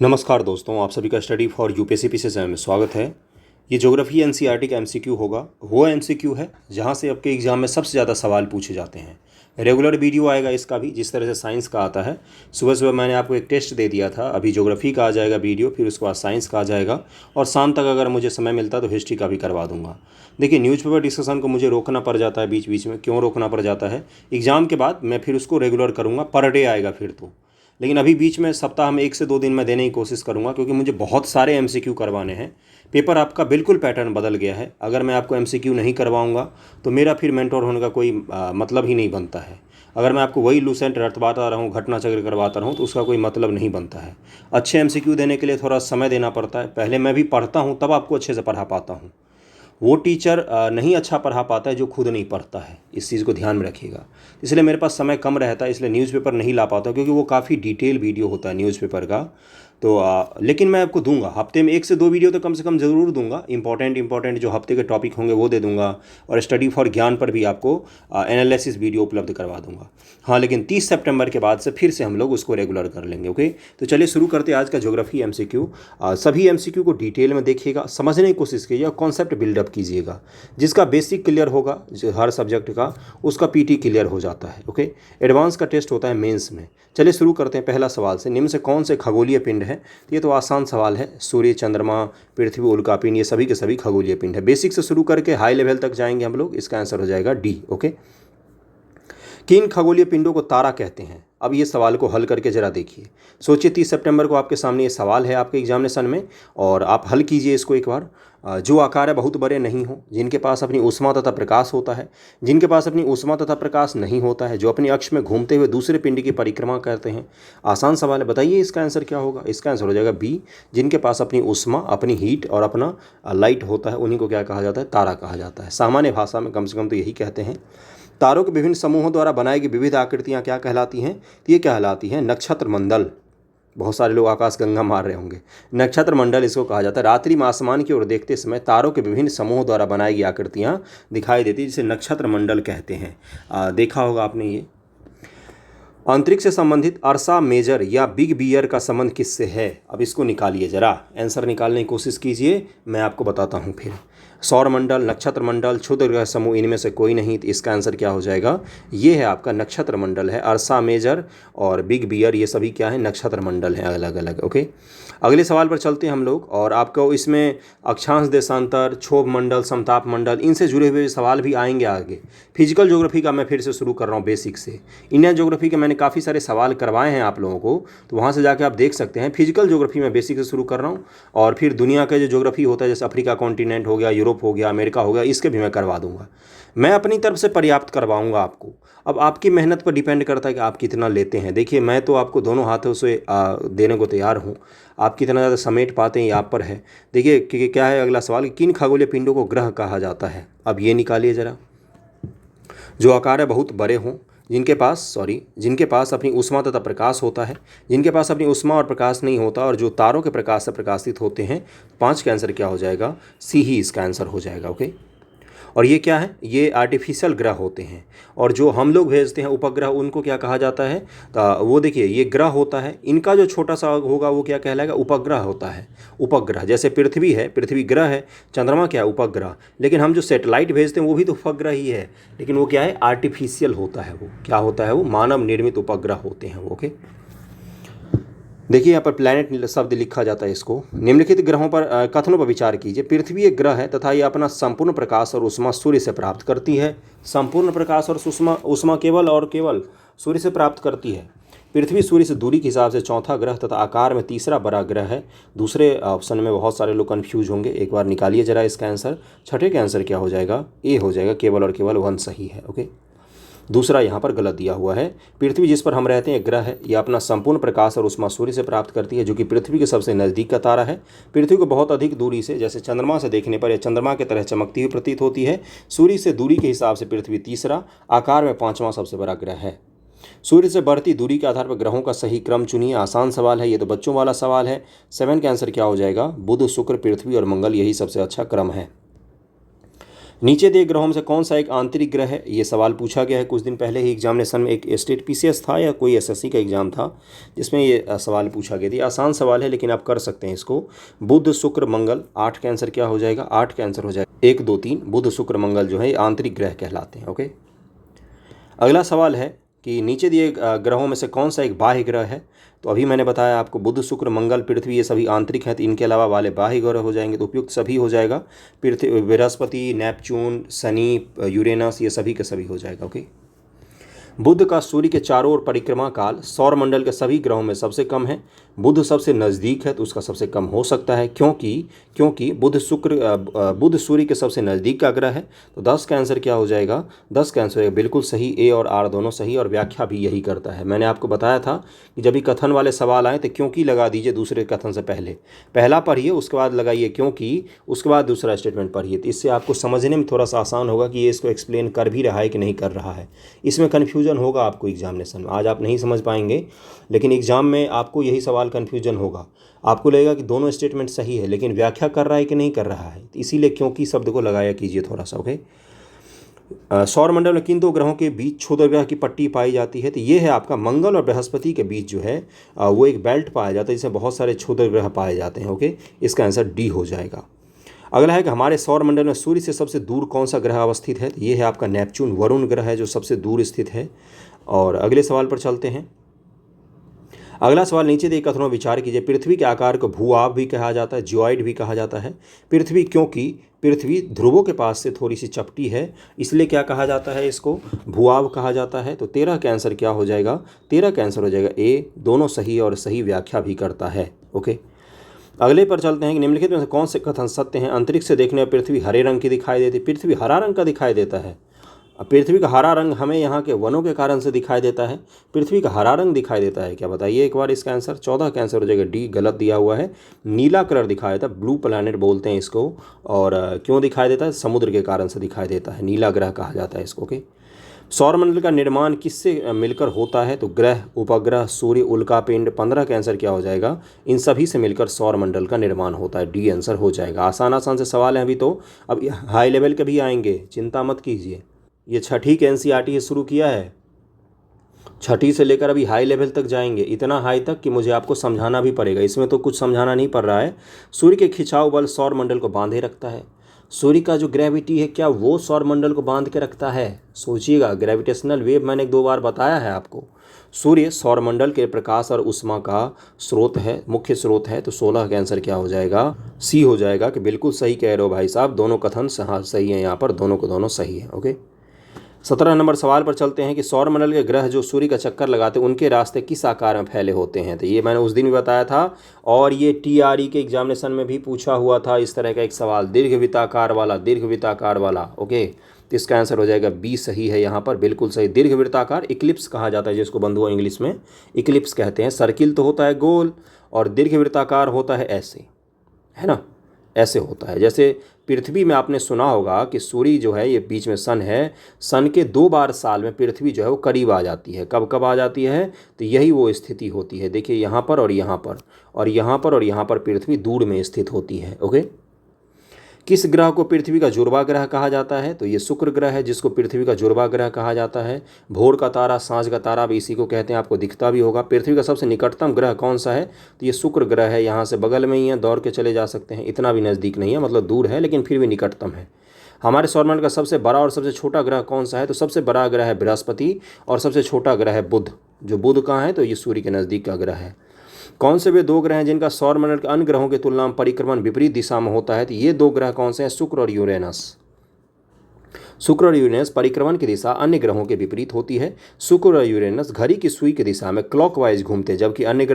नमस्कार दोस्तों, आप सभी का स्टडी फॉर यूपीएससी पीसीएस में स्वागत है। ये ज्योग्राफी एनसीईआरटी का एमसीक्यू होगा। वो एमसीक्यू है जहाँ से आपके एग्जाम में सबसे ज़्यादा सवाल पूछे जाते हैं। रेगुलर वीडियो आएगा इसका भी, जिस तरह से साइंस का आता है। सुबह सुबह मैंने आपको एक टेस्ट दे दिया था, अभी ज्योग्राफी का आ जाएगा वीडियो, फिर उसके बाद साइंस का आ जाएगा और शाम तक अगर मुझे समय मिलता तो हिस्ट्री का भी करवा दूंगा। देखिए, न्यूज़पेपर डिस्कशन को मुझे रोकना पड़ जाता है बीच बीच में। क्यों रोकना पड़ जाता है? एग्ज़ाम के बाद मैं फिर उसको रेगुलर करूँगा, पर डे आएगा फिर तो। लेकिन अभी बीच में सप्ताह में 1 से 2 दिन मैं देने की कोशिश करूंगा, क्योंकि मुझे बहुत सारे एमसीक्यू करवाने हैं। पेपर आपका बिल्कुल पैटर्न बदल गया है। अगर मैं आपको एमसीक्यू नहीं करवाऊंगा तो मेरा फिर मेंटोर होने का कोई मतलब ही नहीं बनता है। अगर मैं आपको वही लूसेंट रटवाता रहूँ, घटना चक्र करवाता रहूँ, तो उसका कोई मतलब नहीं बनता है। अच्छे एमसीक्यू देने के लिए थोड़ा समय देना पड़ता है। पहले मैं भी पढ़ता हूँ, तब आपको अच्छे से पढ़ा पाता हूँ। वो टीचर नहीं अच्छा पढ़ा पाता है जो खुद नहीं पढ़ता है। इस चीज़ को ध्यान में रखिएगा। इसलिए मेरे पास समय कम रहता है, इसलिए न्यूज़पेपर नहीं ला पाता, क्योंकि वो काफ़ी डिटेल वीडियो होता है न्यूज़पेपर का। तो लेकिन मैं आपको दूंगा, हफ्ते में 1 से 2 वीडियो तो कम से कम ज़रूर दूंगा। इंपॉर्टेंट जो हफ्ते के टॉपिक होंगे वो दे दूंगा, और स्टडी फॉर ज्ञान पर भी आपको एनालिसिस वीडियो उपलब्ध करवा दूंगा। हाँ, लेकिन 30 सितंबर के बाद से फिर से हम लोग उसको रेगुलर कर लेंगे। ओके, तो चलिए शुरू करते हैं आज का ज्योग्राफी एमसीक्यू। सभी एमसीक्यू को डिटेल में देखिएगा, समझने की कोशिश कीजिएगा, कॉन्सेप्ट बिल्डअप कीजिएगा। जिसका बेसिक क्लियर होगा जो हर सब्जेक्ट का, उसका पीटी क्लियर हो जाता है। ओके, एडवांस का टेस्ट होता है मेंस में। चलिए शुरू करते हैं पहला सवाल से। निम्न से कौन से खगोलीय पिंड है? तो ये तो आसान सवाल है। सूर्य, चंद्रमा, पृथ्वी, उल्का पिंड, ये सभी के सभी खगोलीय पिंड है। बेसिक से शुरू करके हाई लेवल तक जाएंगे हम लोग। इसका आंसर हो जाएगा डी। ओके, किन खगोलीय पिंडों को तारा कहते हैं? अब ये सवाल को हल करके जरा देखिए, सोचिए। 30 सितंबर को आपके सामने ये सवाल है आपके एग्जामिनेशन में, और आप हल कीजिए इसको एक बार। जो आकार है बहुत बड़े नहीं हो, जिनके पास अपनी ऊष्मा तथा प्रकाश होता है, जिनके पास अपनी ऊष्मा तथा प्रकाश नहीं होता है, जो अपनी अक्ष में घूमते हुए दूसरे पिंड की परिक्रमा करते हैं। आसान सवाल है, बताइए इसका आंसर क्या होगा? इसका आंसर हो जाएगा बी। जिनके पास अपनी ऊष्मा, अपनी हीट और अपना लाइट होता है, उन्हीं को क्या कहा जाता है? तारा कहा जाता है। सामान्य भाषा में कम से कम तो यही कहते हैं। तारों के विभिन्न समूहों द्वारा बनाई गई विविध आकृतियां क्या कहलाती हैं? तो ये कहलाती हैं नक्षत्र मंडल। बहुत सारे लोग आकाश गंगा मार रहे होंगे। नक्षत्र मंडल इसको कहा जाता है। रात्रि में आसमान की ओर देखते समय तारों के विभिन्न समूहों द्वारा बनाई गई आकृतियां दिखाई देती है, जिसे नक्षत्र मंडल कहते हैं। देखा होगा आपने ये। अंतरिक्ष से संबंधित अर्सा मेजर या बिग बियर का संबंध किससे है? अब इसको निकालिए, जरा आंसर निकालने की कोशिश कीजिए, मैं आपको बताता हूँ फिर। सौर मंडल, नक्षत्र मंडल, क्षुद्र ग्रह समूह, इनमें से कोई नहीं। तो इसका आंसर क्या हो जाएगा? ये है आपका नक्षत्र मंडल है। अर्सा मेजर और बिग बियर ये सभी क्या है? नक्षत्र मंडल हैं अलग अलग। ओके, अगले सवाल पर चलते हैं हम लोग, और आपको इसमें अक्षांश देशांतर, क्षोभ मंडल, समताप मंडल, इनसे जुड़े हुए सवाल भी आएंगे आगे। फिजिकल ज्योग्राफी का मैं फिर से शुरू कर रहा हूँ बेसिक से। इंडियन ज्योग्राफी के मैंने काफ़ी सारे सवाल करवाए हैं आप लोगों को, तो वहाँ से जाके आप देख सकते हैं। फिजिकल ज्योग्राफी में बेसिक से शुरू कर रहा हूँ, और फिर दुनिया का जो ज्योग्राफी होता है, जैसे अफ्रीका कॉन्टिनेंट हो गया, यूरोप हो गया, अमेरिका हो गया, इसके भी मैं करवा दूंगा। मैं अपनी तरफ से पर्याप्त करवाऊंगा आपको। अब आपकी मेहनत पर डिपेंड करता है कि आप कितना लेते हैं। देखिए, मैं तो आपको दोनों हाथों से देने को तैयार हूँ। आप कितना ज़्यादा समेट पाते हैं ये आप पर है। देखिए कि क्या है अगला सवाल, किन खगोलीय पिंडों को ग्रह कहा जाता है? अब ये निकालिए ज़रा। जो आकार है बहुत बड़े हों, जिनके पास अपनी ऊष्मा तथा प्रकाश होता है, जिनके पास अपनी ऊष्मा और प्रकाश नहीं होता, और जो तारों के प्रकाश से प्रकाशित होते हैं। 5 का आंसर क्या हो जाएगा? सी ही इसका आंसर हो जाएगा। ओके, और ये क्या है? ये आर्टिफिशियल ग्रह होते हैं, और जो हम लोग भेजते हैं उपग्रह, उनको क्या कहा जाता है? तो वो देखिए, ये ग्रह होता है, इनका जो छोटा सा होगा वो क्या कहलाएगा? उपग्रह होता है। उपग्रह जैसे पृथ्वी है, पृथ्वी ग्रह है, चंद्रमा क्या है? उपग्रह। लेकिन हम जो सैटेलाइट भेजते हैं वो भी तो उपग्रह ही है, लेकिन वो क्या है? आर्टिफिशियल होता है। वो क्या होता है? वो मानव निर्मित उपग्रह होते हैं वो। ओके, देखिए यहाँ पर प्लैनेट शब्द लिखा जाता है इसको। निम्नलिखित ग्रहों पर कथनों पर विचार कीजिए। पृथ्वी एक ग्रह है तथा ये अपना संपूर्ण प्रकाश और ऊष्मा सूर्य से प्राप्त करती है। संपूर्ण प्रकाश और ऊष्मा केवल और केवल सूर्य से प्राप्त करती है। पृथ्वी सूर्य से दूरी के हिसाब से चौथा ग्रह तथा आकार में तीसरा बड़ा ग्रह है। दूसरे ऑप्शन में बहुत सारे लोग कन्फ्यूज होंगे, एक बार निकालिए जरा इसका आंसर। छठे का आंसर क्या हो जाएगा? ए हो जाएगा, केवल और केवल 1 सही है। ओके, दूसरा यहाँ पर गलत दिया हुआ है। पृथ्वी जिस पर हम रहते हैं ग्रह है, यह अपना संपूर्ण प्रकाश और ऊष्मा सूर्य से प्राप्त करती है, जो कि पृथ्वी के सबसे नज़दीक का तारा है। पृथ्वी को बहुत अधिक दूरी से, जैसे चंद्रमा से देखने पर यह चंद्रमा की तरह चमकती हुई प्रतीत होती है। सूर्य से दूरी के हिसाब से पृथ्वी तीसरा, आकार में 5वां सबसे बड़ा ग्रह है। सूर्य से बढ़ती दूरी के आधार पर ग्रहों का सही क्रम चुनिए। आसान सवाल है, ये तो बच्चों वाला सवाल है। 7 का आंसर क्या हो जाएगा? बुध, शुक्र, पृथ्वी और मंगल, यही सबसे अच्छा क्रम है। नीचे दिए ग्रहों में से कौन सा एक आंतरिक ग्रह है, ये सवाल पूछा गया है। कुछ दिन पहले ही एग्जामिनेशन में एक स्टेट पीसीएस था या कोई एसएससी का एग्जाम था जिसमें ये सवाल पूछा गया था। आसान सवाल है लेकिन आप कर सकते हैं इसको। बुध शुक्र मंगल, 8 का आंसर क्या हो जाएगा, 8 का आंसर हो जाएगा 1 2 3। बुध शुक्र मंगल जो है ये आंतरिक ग्रह कहलाते हैं। ओके, अगला सवाल है कि नीचे दिए ग्रहों में से कौन सा एक बाह्य ग्रह है। तो अभी मैंने बताया आपको बुध शुक्र मंगल पृथ्वी ये सभी आंतरिक हैं, तो इनके अलावा वाले बाह्य ग्रह हो जाएंगे। तो उपयुक्त सभी हो जाएगा, पृथ्वी, बृहस्पति, नेपच्यून, शनि, यूरेनस, ये सभी के सभी हो जाएगा। ओके, बुध का सूर्य के चारों ओर परिक्रमा काल सौर मंडल के सभी ग्रहों में सबसे कम है। बुध सबसे नज़दीक है तो उसका सबसे कम हो सकता है, क्योंकि बुध सूर्य के सबसे नज़दीक का ग्रह है। तो 10 का आंसर क्या हो जाएगा, 10 का आंसर बिल्कुल सही, ए और आर दोनों सही, और व्याख्या भी यही करता है। मैंने आपको बताया था कि जब भी कथन वाले सवाल आए तो क्योंकि लगा दीजिए दूसरे कथन से पहले, पहला पढ़िए उसके बाद लगाइए क्योंकि, उसके बाद दूसरा स्टेटमेंट पढ़िए। तो इससे आपको समझने में थोड़ा सा आसान होगा कि ये इसको एक्सप्लेन कर भी रहा है कि नहीं कर रहा है। इसमें कन्फ्यूजन होगा आपको एग्जामिनेशन में, आज आप नहीं समझ पाएंगे लेकिन एग्जाम में आपको यही सवाल कन्फ्यूजन होगा। आपको लगेगा कि दोनों स्टेटमेंट सही है लेकिन व्याख्या कर रहा है कि नहीं कर रहा है, इसीलिए क्योंकि शब्द को लगाया कीजिए थोड़ा सा। ओके, सौर मंडल में किन दो ग्रहों के बीच क्षुद्र ग्रह की पट्टी पाई जाती है। तो ये है आपका मंगल और बृहस्पति के बीच जो है वो एक बेल्ट पाया जाता है जिसमें बहुत सारे क्षुद्र ग्रह पाए जाते हैं। ओके, इसका आंसर डी हो जाएगा। अगला है कि हमारे सौर मंडल में सूर्य से सबसे दूर कौन सा ग्रह अवस्थित है। तो ये है आपका नेपच्यून, वरुण ग्रह है जो सबसे दूर स्थित है। और अगले सवाल पर चलते हैं। अगला सवाल, नीचे दिए कथनों विचार कीजिए। पृथ्वी के आकार को भूआब भी कहा जाता है, जियोइड भी कहा जाता है। पृथ्वी, क्योंकि पृथ्वी ध्रुवों के पास से थोड़ी सी चपटी है इसलिए क्या कहा जाता है, इसको भूआब कहा जाता है। तो 13 का आंसर क्या हो जाएगा, 13 का आंसर हो जाएगा ए, दोनों सही और सही व्याख्या भी करता है। ओके, अगले पर चलते हैं कि निम्नलिखित में से कौन से कथन सत्य हैं। अंतरिक्ष से देखने पर पृथ्वी हरे रंग की दिखाई देती है। पृथ्वी हरा रंग का दिखाई देता है। अब पृथ्वी का हरा रंग हमें यहाँ के वनों के कारण से दिखाई देता है। पृथ्वी का हरा रंग दिखाई देता है क्या, बताइए एक बार इसका आंसर। 14 का आंसर हो जाएगा डी, गलत दिया हुआ है। नीला कलर दिखाई देता है, ब्लू प्लैनेट बोलते हैं इसको। और क्यों दिखाई देता है, समुद्र के कारण से दिखाई देता है, नीला ग्रह कहा जाता है इसको। ओके, सौरमंडल का निर्माण किससे मिलकर होता है। तो ग्रह, उपग्रह, सूर्य, उल्कापिंड। 15 का आंसर क्या हो जाएगा, इन सभी से मिलकर सौरमंडल का निर्माण होता है, डी आंसर हो जाएगा। आसान आसान से सवाल हैं अभी तो, अब हाई लेवल के भी आएंगे, चिंता मत कीजिए। ये छठी के एनसीईआरटी से शुरू किया है, छठी से लेकर अभी हाई लेवल तक जाएंगे, इतना हाई तक कि मुझे आपको समझाना भी पड़ेगा। इसमें तो कुछ समझाना नहीं पड़ रहा है। सूर्य के खिंचाव बल सौर मंडल को बांधे रखता है। सूर्य का जो ग्रेविटी है क्या वो सौर मंडल को बांध के रखता है, सोचिएगा। ग्रेविटेशनल वेव मैंने 2 बार बताया है आपको। सूर्य सौरमंडल के प्रकाश और उष्मा का स्रोत है, मुख्य स्रोत है। तो 16 का आंसर क्या हो जाएगा, सी हो जाएगा। कि बिल्कुल सही कह रहे हो भाई साहब, दोनों कथन सही है, यहाँ पर दोनों को दोनों सही है। ओके, 17 नंबर सवाल पर चलते हैं कि सौरमंडल के ग्रह जो सूर्य का चक्कर लगाते हैं उनके रास्ते किस आकार में फैले होते हैं। तो ये मैंने उस दिन भी बताया था और ये टीआरई के एग्जामिनेशन में भी पूछा हुआ था इस तरह का एक सवाल, दीर्घवृत्ताकार वाला। ओके, तो इसका आंसर हो जाएगा बी, सही है यहाँ पर, बिल्कुल सही। दीर्घवृत्ताकार इक्लिप्स कहा जाता है जिसको बंधुओं इंग्लिश में इक्लिप्स कहते हैं। सर्किल तो होता है गोल और दीर्घवृत्ताकार होता है ऐसे, है ना, ऐसे होता है। जैसे पृथ्वी में आपने सुना होगा कि सूर्य जो है ये बीच में सन है, सन के 2 बार साल में पृथ्वी जो है वो करीब आ जाती है। कब कब आ जाती है, तो यही वो स्थिति होती है। देखिए यहाँ पर और यहाँ पर और यहाँ पर और यहाँ पर पृथ्वी दूर में स्थित होती है। ओके, किस ग्रह को पृथ्वी का जुड़वा ग्रह कहा जाता है। तो ये शुक्र ग्रह है जिसको पृथ्वी का जुड़वा ग्रह कहा जाता है। भोर का तारा, सांझ का तारा भी इसी को कहते हैं, आपको दिखता भी होगा। पृथ्वी का सबसे निकटतम ग्रह कौन सा है, तो ये शुक्र ग्रह है। यहाँ से बगल में ही है, दौड़ के चले जा सकते हैं, इतना भी नज़दीक नहीं है, मतलब दूर है लेकिन फिर भी निकटतम है। हमारे सौरमंडल का सबसे बड़ा और सबसे छोटा ग्रह कौन सा है, तो सबसे बड़ा ग्रह है बृहस्पति और सबसे छोटा ग्रह है बुध। जो बुध कहाँ है, तो ये सूर्य के नज़दीक का ग्रह है। कौन से वे 2 ग्रह हैं जिनका सौरमंडल के अन्य ग्रहों की तुलना में परिक्रमण विपरीत दिशा में होता है, तो ये 2 ग्रह कौन से हैं, शुक्र और यूरेनस। शुक्र और यूरेनस परिक्रमण की दिशा अन्य ग्रहों के विपरीत होती है। शुक्र और यूरेनस घड़ी की सुई की दिशा में क्लॉकवाइज घूमते हैं, जबकि अन्य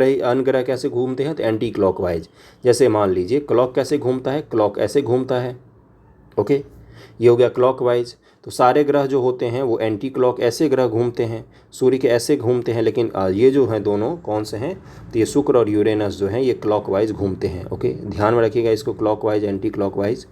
ग्रह कैसे घूमते हैं, तो एंटी क्लॉकवाइज। जैसे मान लीजिए क्लॉक कैसे घूमता है, क्लॉक ऐसे घूमता है। ओके, ये हो गया क्लॉकवाइज। तो सारे ग्रह जो होते हैं वो एंटी क्लॉक ऐसे ग्रह घूमते हैं, सूर्य के ऐसे घूमते हैं, लेकिन ये जो हैं दोनों कौन से हैं, तो ये शुक्र और यूरेनस जो हैं ये क्लॉकवाइज घूमते हैं। ओके, ध्यान में रखिएगा इसको, क्लॉकवाइज, एंटी क्लॉकवाइज।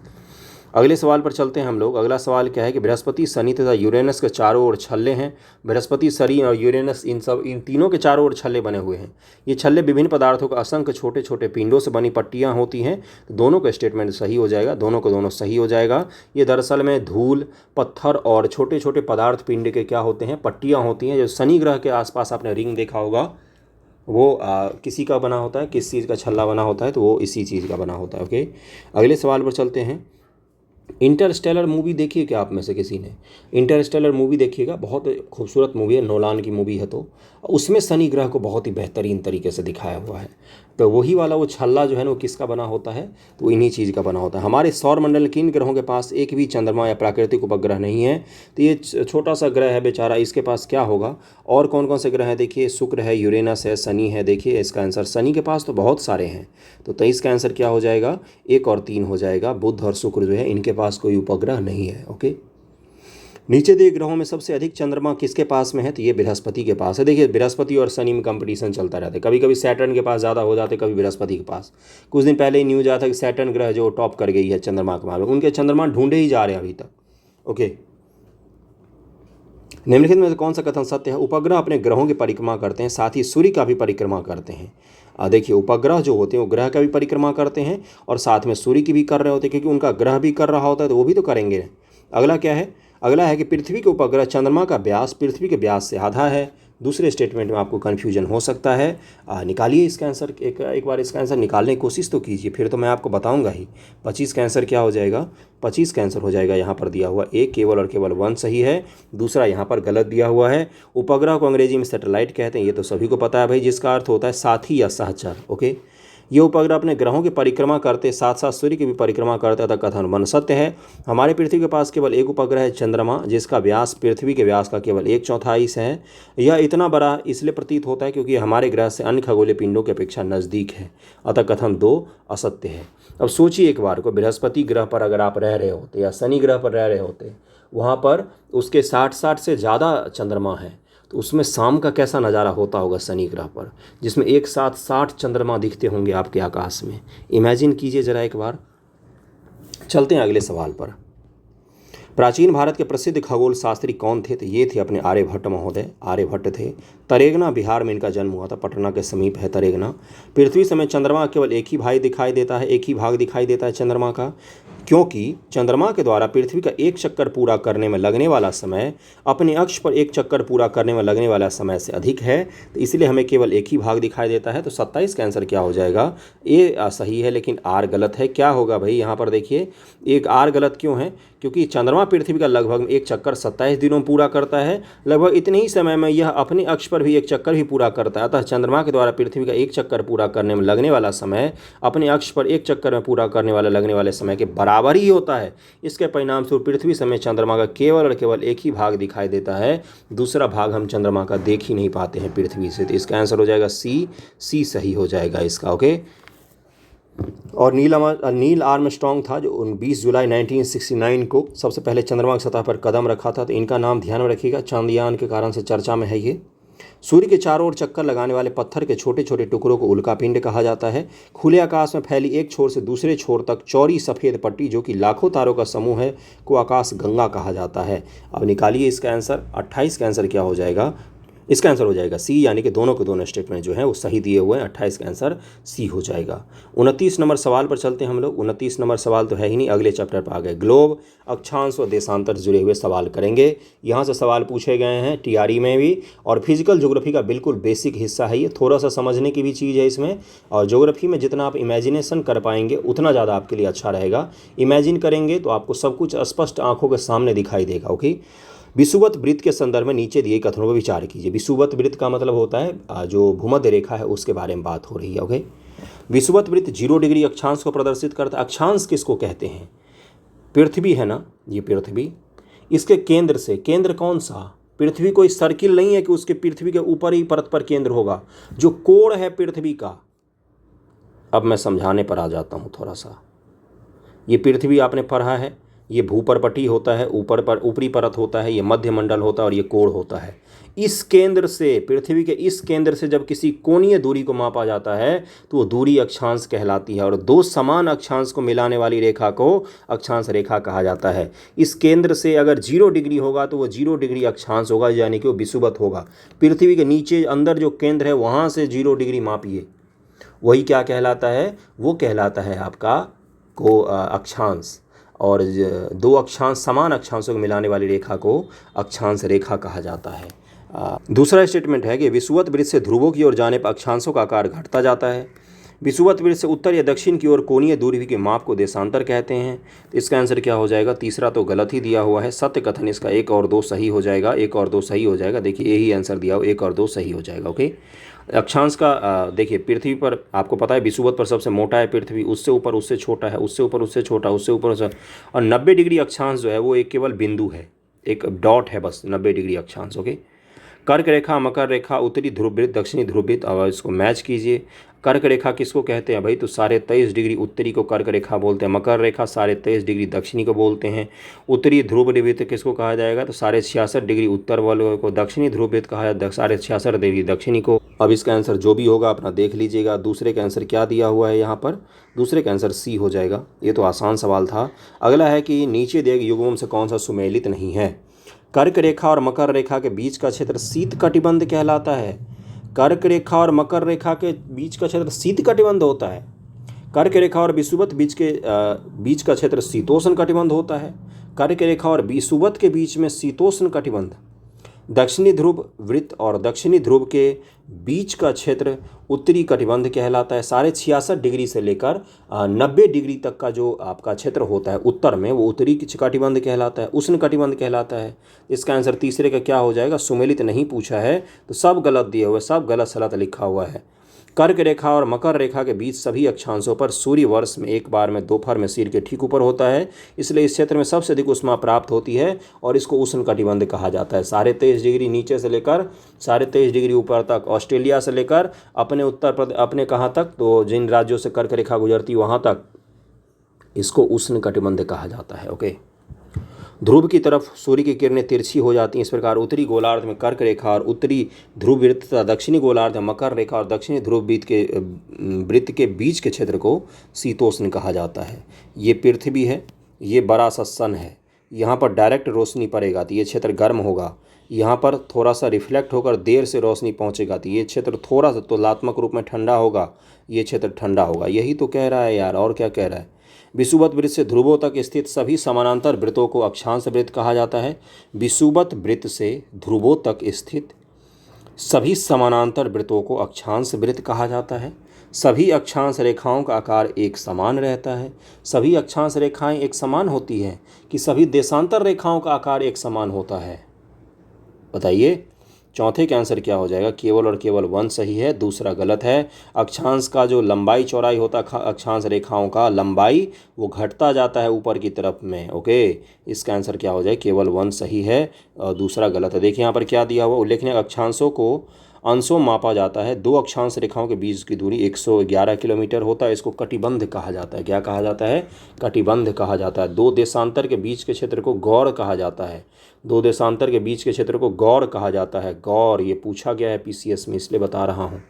अगले सवाल पर चलते हैं हम लोग। अगला सवाल क्या है कि बृहस्पति, शनि तथा यूरेनस के चारों ओर छल्ले हैं। बृहस्पति, शनि और यूरेनस इन तीनों के चारों ओर छल्ले बने हुए हैं। ये छल्ले विभिन्न पदार्थों का असंख्य छोटे छोटे पिंडों से बनी पट्टियाँ होती हैं। तो दोनों का स्टेटमेंट सही हो जाएगा, दोनों को दोनों सही हो जाएगा। ये दरअसल में धूल, पत्थर और छोटे छोटे पदार्थ पिंड के क्या होते हैं, पट्टियाँ होती हैं। जो शनि ग्रह के आसपास आपने रिंग देखा होगा वो किसी का बना होता है, किस चीज़ का छल्ला बना होता है, तो वो इसी चीज़ का बना होता है। ओके, अगले सवाल पर चलते हैं। इंटरस्टेलर मूवी देखी है क्या आप में से किसी ने? इंटरस्टेलर मूवी देखिएगा, बहुत खूबसूरत मूवी है, नोलान की मूवी है। तो उसमें शनि ग्रह को बहुत ही बेहतरीन तरीके से दिखाया हुआ है। तो वही वाला वो छल्ला जो है ना, वो किसका बना होता है, तो इन्हीं चीज़ का बना होता है। हमारे सौरमंडल के इन ग्रहों के पास एक भी चंद्रमा या प्राकृतिक उपग्रह नहीं है। तो ये छोटा सा ग्रह है बेचारा, इसके पास क्या होगा। और कौन कौन से ग्रह हैं देखिए, शुक्र है, यूरेनस है, शनि है। देखिए इसका आंसर, शनि के पास तो बहुत सारे हैं, तो 23 का आंसर क्या हो जाएगा, 1 और 3 हो जाएगा। बुध और शुक्र जो है इनके पास कोई उपग्रह नहीं है। ओके, नीचे दिए ग्रहों में सबसे अधिक चंद्रमा किसके पास में है, तो ये बृहस्पति के पास है। देखिए बृहस्पति और शनि में कंपटीशन चलता रहता है, कभी कभी सैटर्न के पास ज़्यादा हो जाते, कभी बृहस्पति के पास। कुछ दिन पहले ही न्यूज आया था कि सैटर्न ग्रह जो टॉप कर गई है चंद्रमा के मामले में, उनके चंद्रमा ढूंढे ही जा रहे हैं अभी तक। ओके, निम्नलिखित में से कौन सा कथन सत्य है? उपग्रह अपने ग्रहों की परिक्रमा करते हैं, साथ ही सूर्य का भी परिक्रमा करते हैं। देखिए उपग्रह जो होते हैं वो ग्रह का भी परिक्रमा करते हैं और साथ में सूर्य की भी कर रहे होते हैं, क्योंकि उनका ग्रह भी कर रहा होता है, तो वो भी तो करेंगे। अगला क्या है? अगला है कि पृथ्वी के उपग्रह चंद्रमा का व्यास पृथ्वी के व्यास से आधा है। दूसरे स्टेटमेंट में आपको कन्फ्यूजन हो सकता है। निकालिए इसका आंसर, एक बार इसका आंसर निकालने की कोशिश तो कीजिए, फिर तो मैं आपको बताऊंगा ही। 25 का आंसर क्या हो जाएगा? 25 का आंसर हो जाएगा यहाँ पर दिया हुआ एक, केवल और केवल 1 सही है। दूसरा यहाँ पर गलत दिया हुआ है। उपग्रह को अंग्रेजी में सैटेलाइट कहते हैं, ये तो सभी को पता है भाई, जिसका अर्थ होता है साथी या सहचर। ओके, ये उपग्रह अपने ग्रहों की परिक्रमा करते, साथ साथ सूर्य की भी परिक्रमा करते तक कथन वन सत्य है। हमारे पृथ्वी के पास केवल एक उपग्रह है चंद्रमा, जिसका व्यास पृथ्वी के व्यास का केवल 1/4 है। यह इतना बड़ा इसलिए प्रतीत होता है क्योंकि हमारे ग्रह से अन्य खगोलीय पिंडों की अपेक्षा नज़दीक है, अतः कथन 2 असत्य है। अब सोचिए एक बार को, बृहस्पति ग्रह पर अगर आप रह रहे होते या शनि ग्रह पर रह रहे होते, वहाँ पर उसके 60 से ज़्यादा चंद्रमा है, तो उसमें शाम का कैसा नज़ारा होता होगा शनि ग्रह पर, जिसमें एक साथ 60 चंद्रमा दिखते होंगे आपके आकाश में। इमेजिन कीजिए ज़रा एक बार। चलते हैं अगले सवाल पर। प्राचीन भारत के प्रसिद्ध खगोल शास्त्री कौन थे? तो ये थे अपने आर्यभट्ट महोदय, आर्यभट्ट थे। तरेगना बिहार में इनका जन्म हुआ था, पटना के समीप है तरेगना। पृथ्वी समय चंद्रमा केवल एक ही भाग दिखाई देता है, एक ही भाग दिखाई देता है चंद्रमा का, क्योंकि चंद्रमा के द्वारा पृथ्वी का एक चक्कर पूरा करने में लगने वाला समय अपने अक्ष पर एक चक्कर पूरा करने में लगने वाला समय से अधिक है, तो इसलिए हमें केवल एक ही भाग दिखाई देता है। तो 27 का आंसर क्या हो जाएगा? ए सही है, लेकिन आर गलत है। क्या होगा भाई यहाँ पर देखिए, एक आर गलत क्यों है? क्योंकि चंद्रमा पृथ्वी का लगभग एक चक्कर 27 दिनों में पूरा करता है, लगभग इतने ही समय में यह अपने अक्ष पर भी एक चक्कर भी पूरा करता है। अतः चंद्रमा के द्वारा पृथ्वी का एक चक्कर पूरा करने में लगने वाला समय अपने अक्ष पर एक चक्कर में पूरा करने वाले लगने वाले समय के बराबर ही होता है। इसके परिणाम स्वरूप पृथ्वी समय चंद्रमा का केवल और केवल एक ही भाग दिखाई देता है, दूसरा भाग हम चंद्रमा का देख ही नहीं पाते हैं पृथ्वी से। तो इसका आंसर हो जाएगा सी सही हो जाएगा इसका। ओके, और नील आर्मस्ट्रॉन्ग था जो 20 जुलाई 1969 को सबसे पहले चंद्रमा की सतह पर कदम रखा था। तो इनका नाम ध्यान में रखिएगा, चांद्रयान के कारण से चर्चा में है ये। सूर्य के चारों ओर चक्कर लगाने वाले पत्थर के छोटे छोटे टुकड़ों को उल्कापिंड कहा जाता है। खुले आकाश में फैली एक छोर से दूसरे छोर तक चौड़ी सफ़ेद पट्टी जो कि लाखों तारों का समूह है को आकाश गंगा कहा जाता है। अब निकालिए इसका आंसर। 28 का आंसर क्या हो जाएगा? इसका आंसर हो जाएगा सी, यानी कि दोनों के दोनों स्टेटमेंट जो है वो सही दिए हुए हैं। 28 का आंसर सी हो जाएगा। 29 नंबर सवाल पर चलते हैं हम लोग। 29 नंबर सवाल तो है ही नहीं, अगले चैप्टर पर आ गए। ग्लोब, अक्षांश और देशांतर से जुड़े हुए सवाल करेंगे। यहाँ से सवाल पूछे गए हैं टीआरई में भी, और फिजिकल ज्योग्राफी का बिल्कुल बेसिक हिस्सा है ये, थोड़ा सा समझने की भी चीज़ है इसमें। और ज्योग्राफी में जितना आप इमेजिनेशन कर पाएंगे उतना ज़्यादा आपके लिए अच्छा रहेगा। इमेजिन करेंगे तो आपको सब कुछ स्पष्ट आंखों के सामने दिखाई देगा। ओके, विषुवत वृत्त के संदर्भ में नीचे दिए कथनों पर विचार कीजिए। विषुवत वृत्त का मतलब होता है जो भूमध्य रेखा है उसके बारे में बात हो रही है। ओके, विषुवत वृत्त 0 डिग्री अक्षांश को प्रदर्शित करता है। अक्षांश किसको कहते हैं? पृथ्वी है ना, ये पृथ्वी। इसके केंद्र से, केंद्र कौन सा? पृथ्वी कोई सर्किल नहीं है कि उसके पृथ्वी के ऊपर ही परत पर केंद्र होगा। जो कोण है पृथ्वी का, अब मैं समझाने पर आ जाता हूँ थोड़ा सा। ये पृथ्वी आपने पढ़ा है, ये भूपर्पटी होता है, ऊपर पर ऊपरी परत होता है, ये मध्यमंडल होता है और ये कोण होता है। इस केंद्र से, पृथ्वी के इस केंद्र से जब किसी कोणीय दूरी को मापा जाता है तो वो दूरी अक्षांश कहलाती है, और दो समान अक्षांश को मिलाने वाली रेखा को अक्षांश रेखा कहा जाता है। इस केंद्र से अगर 0 डिग्री होगा तो वो 0 डिग्री अक्षांश होगा, यानी कि वो विषुवत होगा। पृथ्वी के नीचे अंदर जो केंद्र है वहाँ से 0 डिग्री मापिए, वही क्या कहलाता है, वो कहलाता है आपका अक्षांश। और दो अक्षांश, समान अक्षांशों को मिलाने वाली रेखा को अक्षांश रेखा कहा जाता है। दूसरा स्टेटमेंट है कि विषुवत वृत्त से ध्रुवों की ओर जाने पर अक्षांशों का आकार घटता जाता है। विषुवत वृत्त से उत्तर या दक्षिण की ओर कोणीय दूरी के माप को देशांतर कहते हैं। तो इसका आंसर क्या हो जाएगा, तीसरा तो गलत ही दिया हुआ है, सत्य कथन इसका 1 और 2 सही हो जाएगा, 1 और 2 सही हो जाएगा। देखिए यही आंसर दिया हो, 1 और 2 सही हो जाएगा। ओके, अक्षांश का देखिए पृथ्वी पर आपको पता है विषुवत पर सबसे मोटा है पृथ्वी, उससे ऊपर उससे छोटा है, उससे ऊपर उससे छोटा, उससे ऊपर उससे, और 90 डिग्री अक्षांश जो है वो एक केवल बिंदु है, एक डॉट है बस, 90 डिग्री अक्षांश। ओके, कर्क रेखा, मकर रेखा, उत्तरी ध्रुव वृत्त, दक्षिणी ध्रुव वृत्त। अब इसको मैच कीजिए। कर्क रेखा किसको कहते हैं भाई, तो 23.5 डिग्री उत्तरी को कर्क रेखा बोलते हैं। मकर रेखा 23.5 डिग्री दक्षिणी को बोलते हैं। उत्तरी ध्रुव वृत्त किसको कहा जाएगा, तो 66.5 डिग्री उत्तर वाले को। दक्षिणी ध्रुव वृत्त कहा जाता है 66.5 डिग्री दक्षिणी को। अब इसका आंसर जो भी होगा अपना देख लीजिएगा। दूसरे का आंसर क्या दिया हुआ है यहाँ पर, दूसरे का आंसर सी हो जाएगा। ये तो आसान सवाल था। अगला है कि नीचे दिए गए युग्मों से कौन सा सुमेलित नहीं है। कर्क रेखा और मकर रेखा के बीच का क्षेत्र शीत कटिबंध कहलाता है। कर्क रेखा और मकर रेखा के बीच का क्षेत्र शीत कटिबंध होता है। कर्क रेखा और विषुवत बीच का क्षेत्र शीतोष्ण कटिबंध होता है। कर्क रेखा और विषुवत के बीच में शीतोष्ण कटिबंध। दक्षिणी ध्रुव वृत्त और दक्षिणी ध्रुव के बीच का क्षेत्र उत्तरी कटिबंध कहलाता है। 66.5 डिग्री से लेकर 90 डिग्री तक का जो आपका क्षेत्र होता है उत्तर में, वो उत्तरी कटिबंध कहलाता है, उष्ण कटिबंध कहलाता है। इसका आंसर तीसरे का क्या हो जाएगा, सुमेलित नहीं पूछा है तो सब गलत दिए हुए, सब गलत सलत लिखा हुआ है। कर्क रेखा और मकर रेखा के बीच सभी अक्षांशों पर सूर्य वर्ष में एक बार में दोपहर में सिर के ठीक ऊपर होता है, इसलिए इस क्षेत्र में सबसे अधिक ऊष्मा प्राप्त होती है और इसको उष्ण कटिबंध कहा जाता है। 23.5 डिग्री नीचे से लेकर 23.5 डिग्री ऊपर तक, ऑस्ट्रेलिया से लेकर अपने उत्तर प्रदेश, अपने कहाँ तक, तो जिन राज्यों से कर्क रेखा गुजरती वहाँ तक इसको उष्ण कटिबंध कहा जाता है। ओके, ध्रुव की तरफ सूर्य की किरणें तिरछी हो जाती हैं। इस प्रकार उत्तरी गोलार्ध में कर्क रेखा और उत्तरी ध्रुव वृत्त तथा दक्षिणी गोलार्ध में मकर रेखा और दक्षिणी ध्रुव वृत्त के बीच के क्षेत्र को शीतोष्ण कहा जाता है। ये पृथ्वी है, ये बड़ा सा सन है, यहाँ पर डायरेक्ट रोशनी पड़ेगा तो ये क्षेत्र गर्म होगा, यहाँ पर थोड़ा सा रिफ्लेक्ट होकर देर से रोशनी पहुँचेगा तो ये क्षेत्र थोड़ा सा तुलनात्मक रूप में ठंडा होगा, ये क्षेत्र ठंडा होगा। यही तो कह रहा है यार, और क्या कह रहा है। विषुवत वृत्त से ध्रुवों तक स्थित सभी समानांतर वृत्तों को अक्षांश वृत्त कहा जाता है। विषुवत वृत्त से ध्रुवों तक स्थित सभी समानांतर वृत्तों को अक्षांश वृत्त कहा जाता है। सभी अक्षांश रेखाओं का आकार एक समान रहता है। सभी अक्षांश रेखाएं एक समान होती हैं कि सभी देशांतर रेखाओं का आकार एक समान होता है, बताइए। चौथे का आंसर क्या हो जाएगा, केवल और केवल 1 सही है, दूसरा गलत है। अक्षांश का जो लंबाई चौड़ाई होता है अक्षांश रेखाओं का लंबाई वो घटता जाता है ऊपर की तरफ में। ओके, इसका आंसर क्या हो जाए, केवल 1 सही है और दूसरा गलत है। देखिए यहाँ पर क्या दिया हुआ, उल्लेखनीय अक्षांशों को अंशों मापा जाता है। दो अक्षांश रेखाओं के बीच की दूरी 111 किलोमीटर होता है, इसको कटिबंध कहा जाता है। क्या कहा जाता है, कटिबंध कहा जाता है। दो देशांतर के बीच के क्षेत्र को गौर कहा जाता है। दो देशांतर के बीच के क्षेत्र को गौर कहा जाता है। गौर ये पूछा गया है पीसीएस में, इसलिए बता रहा हूँ।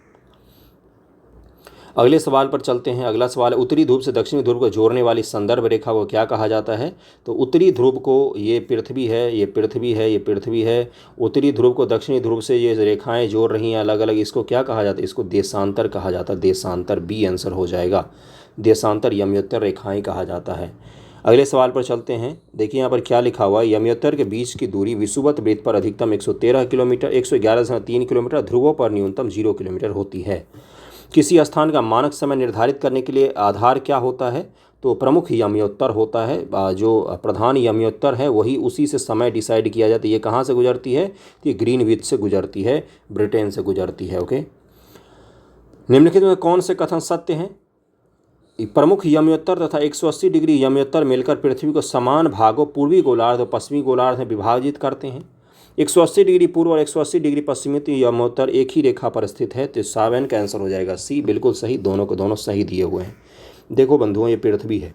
अगले सवाल पर चलते हैं। अगला सवाल है, उत्तरी ध्रुव से दक्षिणी ध्रुव को जोड़ने वाली संदर्भ रेखा को क्या कहा जाता है। तो उत्तरी ध्रुव को, ये पृथ्वी है, ये पृथ्वी है, ये पृथ्वी है। उत्तरी ध्रुव को दक्षिणी ध्रुव से ये रेखाएं जोड़ रही हैं अलग अलग, इसको क्या कहा जाता है, इसको देशांतर कहा जाता है। देशांतर, बी आंसर हो जाएगा। देशांतर यमयोत्तर रेखाएं कहा जाता है। अगले सवाल पर चलते हैं। देखिए यहाँ पर क्या लिखा हुआ है, यमयोत्तर के बीच की दूरी विषुवत वृत्त पर अधिकतम 113 किलोमीटर, 111.3 किलोमीटर, ध्रुवों पर न्यूनतम 0 किलोमीटर होती है। किसी स्थान का मानक समय निर्धारित करने के लिए आधार क्या होता है, तो प्रमुख यमयोत्तर होता है। जो प्रधान यमयोत्तर है वही, उसी से समय डिसाइड किया जाता है। ये कहाँ से गुजरती है, तो ये ग्रीनविच से गुजरती है, ब्रिटेन से गुजरती है। ओके, निम्नलिखित में कौन से कथन सत्य हैं। प्रमुख यमयोत्तर तथा 180 डिग्री यमयोत्तर मिलकर पृथ्वी को समान भागों पूर्वी गोलार्ध और पश्चिमी गोलार्ध में विभाजित करते हैं। 180 डिग्री पूर्व और 180 डिग्री पश्चिमी यमोत्तर एक ही रेखा पर स्थित है, तो 7 का आंसर हो जाएगा सी, बिल्कुल सही। दोनों को दोनों सही दिए हुए हैं। देखो बंधुओं, ये पृथ्वी है।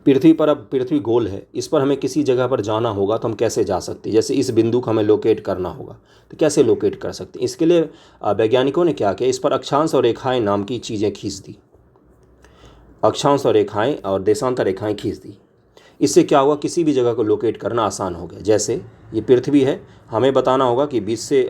पृथ्वी पर, अब पृथ्वी गोल है, इस पर हमें किसी जगह पर जाना होगा तो हम कैसे जा सकते हैं? जैसे इस बिंदु को हमें लोकेट करना होगा तो कैसे लोकेट कर सकते हैं? इसके लिए वैज्ञानिकों ने क्या किया, इस पर अक्षांश और रेखाएं नाम की चीज़ें खींच दी, अक्षांश और रेखाएं और देशांतर रेखाएं खींच दी। इससे क्या हुआ, किसी भी जगह को लोकेट करना आसान हो गया। जैसे ये पृथ्वी है, हमें बताना होगा कि बीच से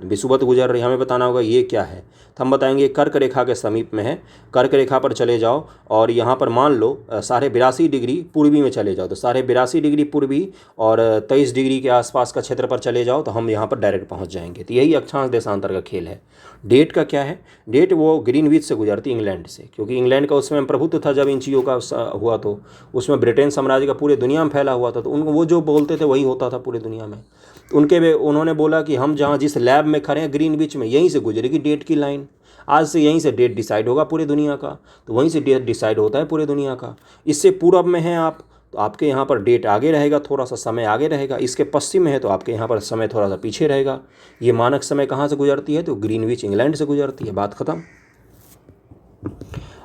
विषुवत गुजर रही है, हमें बताना होगा ये क्या है, तो हम बताएंगे कर्क रेखा के समीप में है। कर्क रेखा पर चले जाओ और यहाँ पर मान लो 82.5 डिग्री पूर्वी में चले जाओ, तो 82.5 डिग्री पूर्वी और 23 डिग्री के आसपास का क्षेत्र पर चले जाओ तो हम यहाँ पर डायरेक्ट पहुँच जाएंगे। तो यही अक्षांश देशांतर का खेल है। डेट का क्या है, डेट वो ग्रीनविच से गुजरती इंग्लैंड से, क्योंकि इंग्लैंड का उसमें प्रभुत्व था जब इन चीज़ों का हुआ, तो उसमें ब्रिटेन साम्राज्य का पूरे दुनिया में फैला हुआ था, तो उनको वो जो बोलते थे वही होता था पूरी दुनिया में। तो उन्होंने बोला कि हम जहाँ जिस लैब में खड़े हैं ग्रीनविच में, यहीं से गुजरेगी डेट की लाइन, आज से यहीं से डेट डिसाइड होगा पूरी दुनिया का, तो वहीं से डेट डिसाइड होता है पूरी दुनिया का। इससे पूर्व में हैं आप तो आपके यहाँ पर डेट आगे रहेगा, थोड़ा सा समय आगे रहेगा। इसके पश्चिम में है तो आपके यहाँ पर समय थोड़ा सा पीछे रहेगा। ये मानक समय कहाँ से गुजरती है, तो ग्रीनविच इंग्लैंड से गुजरती है। बात खत्म।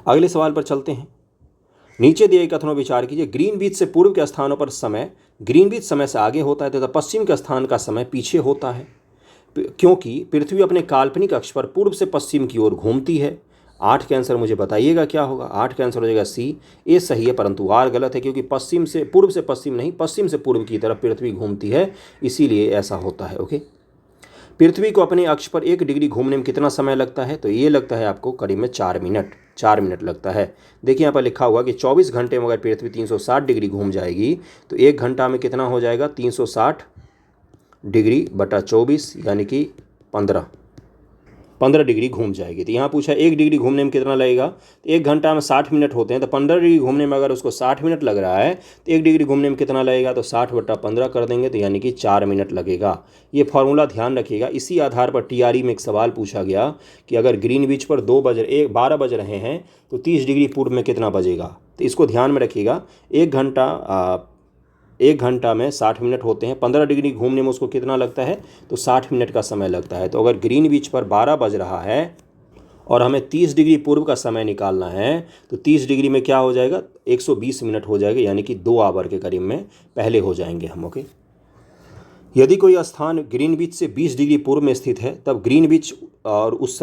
अगले सवाल पर चलते हैं। नीचे दिए कथनों विचार कीजिए। ग्रीनविच से पूर्व के स्थानों पर समय ग्रीनविच समय से आगे होता है तथा पश्चिम के स्थान का समय पीछे होता है, क्योंकि पृथ्वी अपने काल्पनिक अक्ष पर पूर्व से पश्चिम की ओर घूमती है। 8 के आंसर मुझे बताइएगा क्या होगा। 8 का आंसर हो जाएगा सी, ए सही है, परंतु आर गलत है, क्योंकि पूर्व से पश्चिम नहीं, पश्चिम से पूर्व की तरफ पृथ्वी घूमती है, इसीलिए ऐसा होता है। ओके, पृथ्वी को अपने अक्ष पर 1 डिग्री घूमने में कितना समय लगता है, तो ये लगता है आपको करीब में 4 मिनट, 4 मिनट लगता है। देखिए यहाँ पर लिखा हुआ कि 24 घंटे में अगर पृथ्वी 360 डिग्री घूम जाएगी तो 1 घंटा में कितना हो जाएगा, 360 डिग्री बटा 24 यानी कि 15 डिग्री घूम जाएगी। तो यहाँ पूछा 1 डिग्री घूमने में कितना लगेगा, तो 1 घंटा में 60 मिनट होते हैं, तो 15 डिग्री घूमने में अगर उसको 60 मिनट लग रहा है तो 1 डिग्री घूमने में कितना लगेगा, तो 60 बटा 15 कर देंगे तो यानी कि 4 मिनट लगेगा। ये फॉर्मूला ध्यान रखिएगा। इसी आधार पर टीआरई में एक सवाल पूछा गया कि अगर ग्रीनविच पर 12 बज रहे हैं तो 30 डिग्री पूर्व में कितना बजेगा, तो इसको ध्यान में रखिएगा। 1 घंटा में 60 मिनट होते हैं, 15 डिग्री घूमने में उसको कितना लगता है, तो 60 मिनट का समय लगता है। तो अगर ग्रीनविच पर 12 बज रहा है और हमें 30 डिग्री पूर्व का समय निकालना है तो 30 डिग्री में क्या हो जाएगा, 120 मिनट हो जाएगा, यानी कि 2 आवर के करीब में पहले हो जाएंगे हम। ओके, यदि कोई स्थान ग्रीनविच से 20 डिग्री पूर्व में स्थित है तब ग्रीनविच और उस